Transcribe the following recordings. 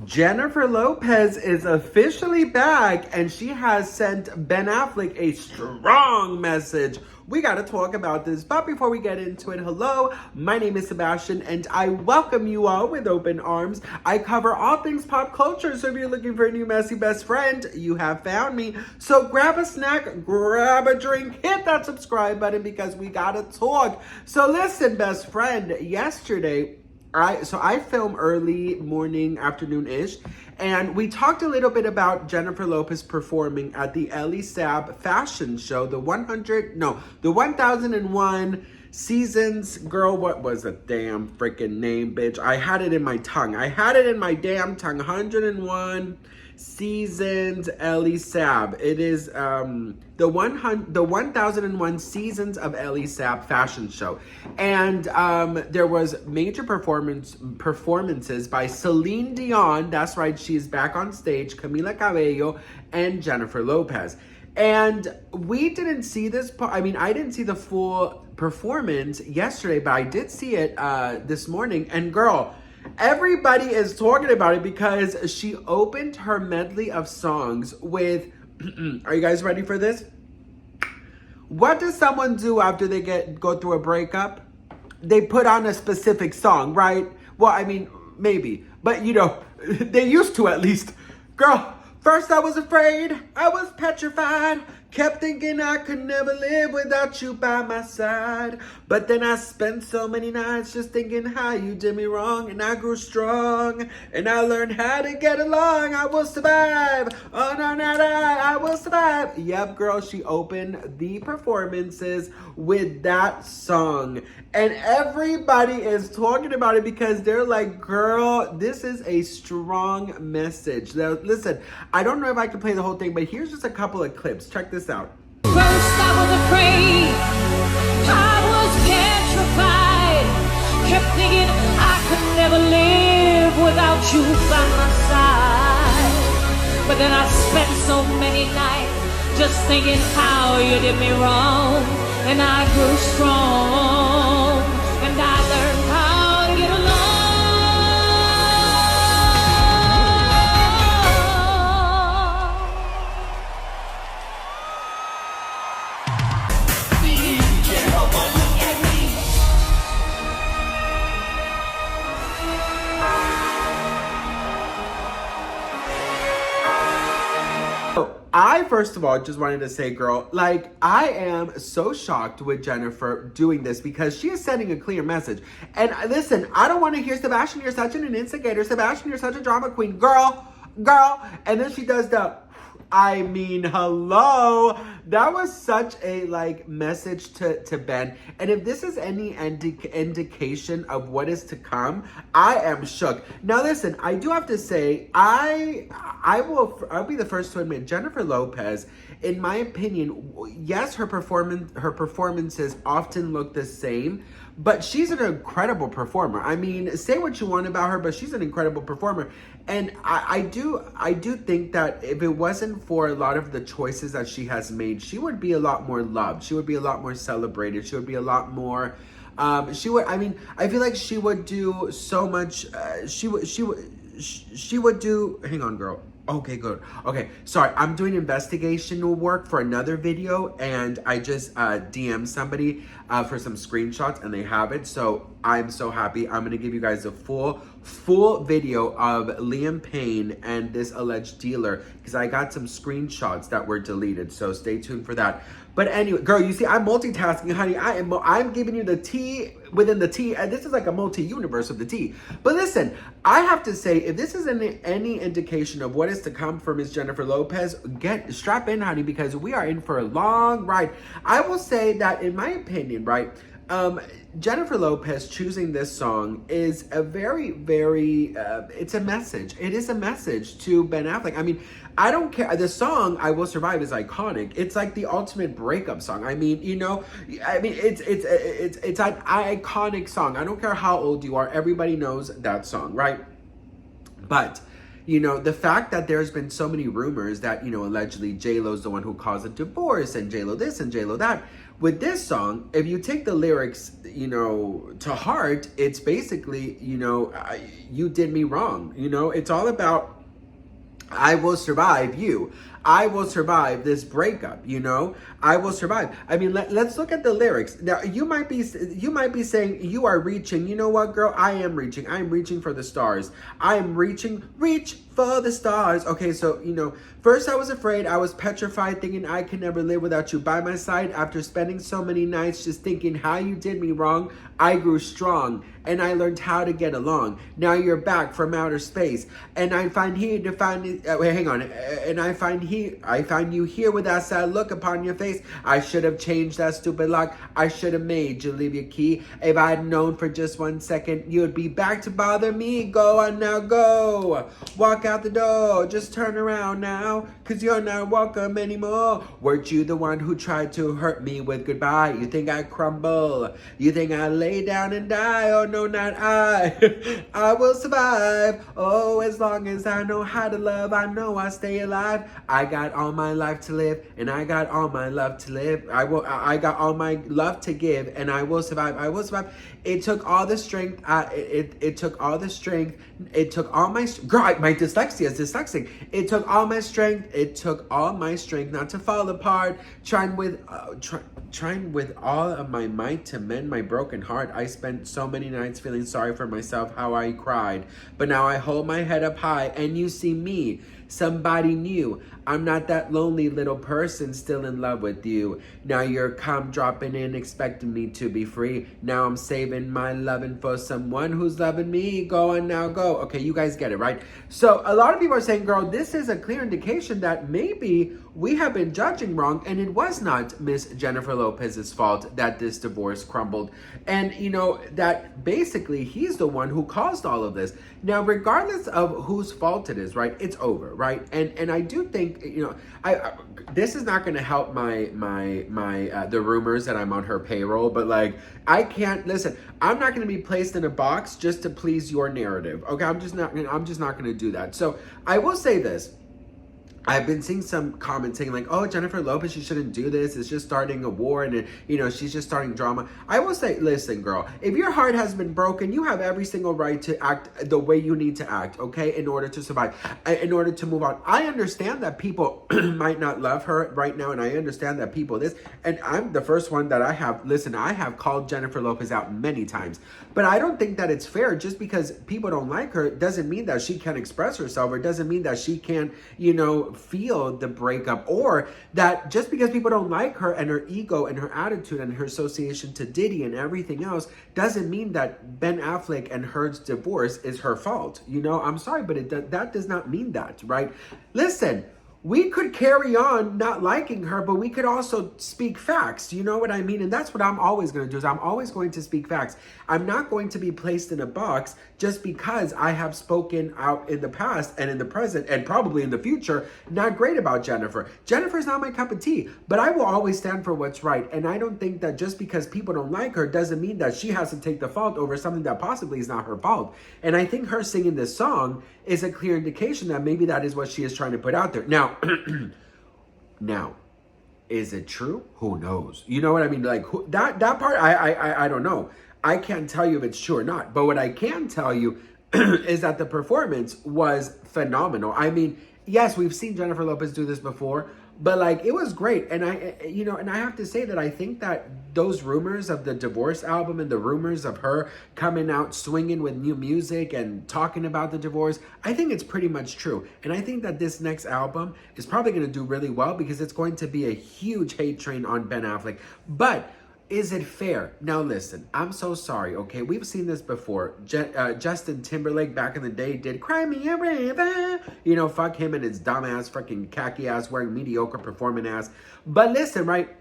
Jennifer Lopez is officially back, and she has sent Ben Affleck a strong message. We got to talk about this, but before we get into it, hello, my name is Sebastian, and I welcome you all with open arms. I cover all things pop culture, so if you're looking for a new messy best friend, you have found me. So grab a snack, grab a drink, hit that subscribe button, because we got to talk. So listen, best friend, yesterday, I film early morning, afternoon-ish, and we talked a little bit about Jennifer Lopez performing at the Ellie Saab fashion show, the 1001 Seasons, girl, what was the damn freaking name, bitch? I had it in my tongue. I had it in my damn tongue. 101 Seasons Ellie Saab. It is the 1001 Seasons of Ellie Saab fashion show, and there was major performances by Celine Dion. That's right, she's back on stage. Camila Cabello and Jennifer Lopez. And we didn't see this part. I mean, I didn't see the full performance yesterday, but I did see it this morning. And girl, everybody is talking about it because she opened her medley of songs with, are you guys ready for this? What does someone do after they go through a breakup? They put on a specific song, right? Well, I mean, maybe, but you know, they used to at least. Girl, first I was afraid, I was petrified, kept thinking I could never live without you by my side. But then I spent so many nights just thinking how you did me wrong, and I grew strong, and I learned how to get along. I will survive. Oh no, not I will survive. Yep, girl, she opened the performances with that song. And everybody is talking about it because they're like, girl, this is a strong message. Now, listen, I don't know if I can play the whole thing, but here's just a couple of clips. Check this out. First I was afraid, I was petrified, kept thinking I could never live without you by my side. But then I spent so many nights just thinking how you did me wrong, and I grew strong, and I learned how to get along. I, first of all, just wanted to say, girl, like, I am so shocked with Jennifer doing this because she is sending a clear message. And listen, I don't want to hear, Sebastian, you're such an instigator. Sebastian, you're such a drama queen. Girl. And then she does the, I mean, hello. That was such a, like, message to Ben. And if this is any indication of what is to come, I am shook. Now, listen, I do have to say, I'll be the first to admit, Jennifer Lopez, in my opinion, yes, her performances often look the same, but she's an incredible performer. I mean, say what you want about her, but she's an incredible performer. And I do think that if it wasn't for a lot of the choices that she has made, she would be a lot more loved. She would be a lot more celebrated. She would be a lot more, I feel like she would do so much, she would do, hang on, girl. Okay, good. Okay, sorry, I'm doing investigational work for another video, and I just DM'd somebody for some screenshots, and they have it, so I'm so happy. I'm gonna give you guys a full video of Liam Payne and this alleged dealer, because I got some screenshots that were deleted, so stay tuned for that. But anyway, girl, you see, I'm multitasking, honey. I'm giving you the tea within the tea, and this is like a multi-universe of the tea. But listen, I have to say, if this is any indication of what is to come for Miss Jennifer Lopez, strap in, honey, because we are in for a long ride. I will say that, in my opinion, right, Jennifer Lopez choosing this song is a very, very, it's a message. It is a message to Ben Affleck. I mean, I don't care. The song, I Will Survive, is iconic. It's like the ultimate breakup song. I mean, you know, it's an iconic song. I don't care how old you are. Everybody knows that song, right? But the fact that there's been so many rumors that, allegedly J-Lo's the one who caused a divorce and J-Lo this and J-Lo that. With this song, if you take the lyrics, to heart, it's basically, you did me wrong. It's all about, I will survive you. I will survive this breakup, I will survive. I mean, let's look at the lyrics. Now, you might be saying you are reaching. You know what, girl? I am reaching. I am reaching for the stars. I am reach for the stars. Okay, so, first I was afraid. I was petrified, thinking I could never live without you by my side. After spending so many nights just thinking how you did me wrong, I grew strong and I learned how to get along. Now you're back from outer space, and I find here to find. Wait, hang on. And I find you here with that sad look upon your face. I should have changed that stupid lock. I should have made you leave your key. If I had known for just 1 second, you'd be back to bother me. Go on now, go. Walk out the door. Just turn around now, 'cause you're not welcome anymore. Weren't you the one who tried to hurt me with goodbye? You think I crumble? You think I lay down and die? Oh no, not I. I will survive. Oh, as long as I know how to love, I know I stay alive. I got all my life to live, and I got all my love to live. I got all my love to give, and I will survive. I will survive. It took all the strength. It took all the strength. It took all my girl. My dyslexia is dyslexic. It took all my strength. It took all my strength not to fall apart. Trying with all of my might to mend my broken heart. I spent so many nights feeling sorry for myself, how I cried. But now I hold my head up high, and you see me, somebody new. I'm not that lonely little person still in love with you. Now you're come dropping in, expecting me to be free. Now I'm saving my loving for someone who's loving me. Go on now, go. Okay, you guys get it, right? So a lot of people are saying, girl, this is a clear indication that maybe we have been judging wrong, and it was not Miss Jennifer Lopez's fault that this divorce crumbled. And, that basically he's the one who caused all of this. Now, regardless of whose fault it is, right, it's over, right? And I do think, this is not going to help the rumors that I'm on her payroll, but I can't listen. I'm not going to be placed in a box just to please your narrative. Okay, I'm just not going to do that. So I will say this. I've been seeing some comments saying oh, Jennifer Lopez, she shouldn't do this. It's just starting a war, and she's just starting drama. I will say, listen, girl, if your heart has been broken, you have every single right to act the way you need to act, okay, in order to survive, in order to move on. I understand that people might not love her right now, and I understand that people and I'm the first one that I have called Jennifer Lopez out many times, but I don't think that it's fair. Just because people don't like her doesn't mean that she can't express herself, or doesn't mean that she can't, feel the breakup, or that just because people don't like her and her ego and her attitude and her association to Diddy and everything else doesn't mean that Ben Affleck and her divorce is her fault. I'm sorry, but that does not mean that, right? Listen, we could carry on not liking her, but we could also speak facts. You know what I mean? And that's what I'm always going to do, is I'm always going to speak facts. I'm not going to be placed in a box just because I have spoken out in the past and in the present and probably in the future not great about Jennifer. Jennifer's not my cup of tea, but I will always stand for what's right. And I don't think that just because people don't like her doesn't mean that she has to take the fault over something that possibly is not her fault. And I think her singing this song is a clear indication that maybe that is what she is trying to put out there. Now, is it true? Who knows? You know what I mean? That part, I don't know. I can't tell you if it's true or not. But what I can tell you is that the performance was phenomenal. I mean, yes, we've seen Jennifer Lopez do this before, but it was great. And I have to say that I think that those rumors of the divorce album and the rumors of her coming out swinging with new music and talking about the divorce, I think it's pretty much true. And I think that this next album is probably going to do really well, because it's going to be a huge hate train on Ben Affleck. But is it fair? Now listen, I'm so sorry, okay? We've seen this before. Justin Timberlake back in the day did Cry Me a River. Fuck him and his dumbass, fucking khaki ass, wearing mediocre performing ass. But listen, right?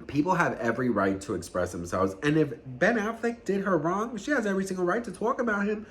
People have every right to express themselves. And if Ben Affleck did her wrong, she has every single right to talk about him.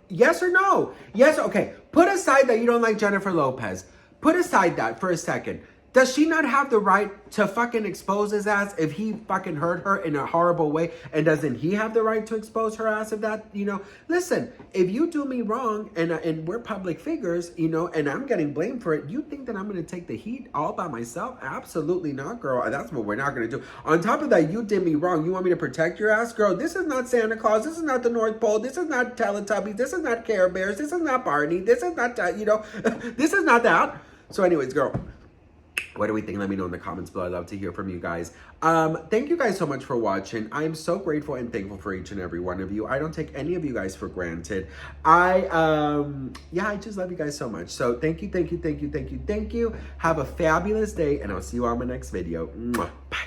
Yes or no? Yes, okay. Put aside that you don't like Jennifer Lopez. Put aside that for a second. Does she not have the right to fucking expose his ass if he fucking hurt her in a horrible way? And doesn't he have the right to expose her ass if that, you know? Listen, if you do me wrong and we're public figures, you know, and I'm getting blamed for it, you think that I'm going to take the heat all by myself? Absolutely not, girl. That's what we're not going to do. On top of that, you did me wrong. You want me to protect your ass? Girl, this is not Santa Claus. This is not the North Pole. This is not Teletubbies. This is not Care Bears. This is not Barney. This is not, you know, this is not that. So anyways, girl, what do we think? Let me know in the comments below. I'd love to hear from you guys. Thank you guys so much for watching. I'm so grateful and thankful for each and every one of you. I don't take any of you guys for granted. I just love you guys so much. So thank you. Have a fabulous day, and I'll see you on my next video. Mwah. Bye.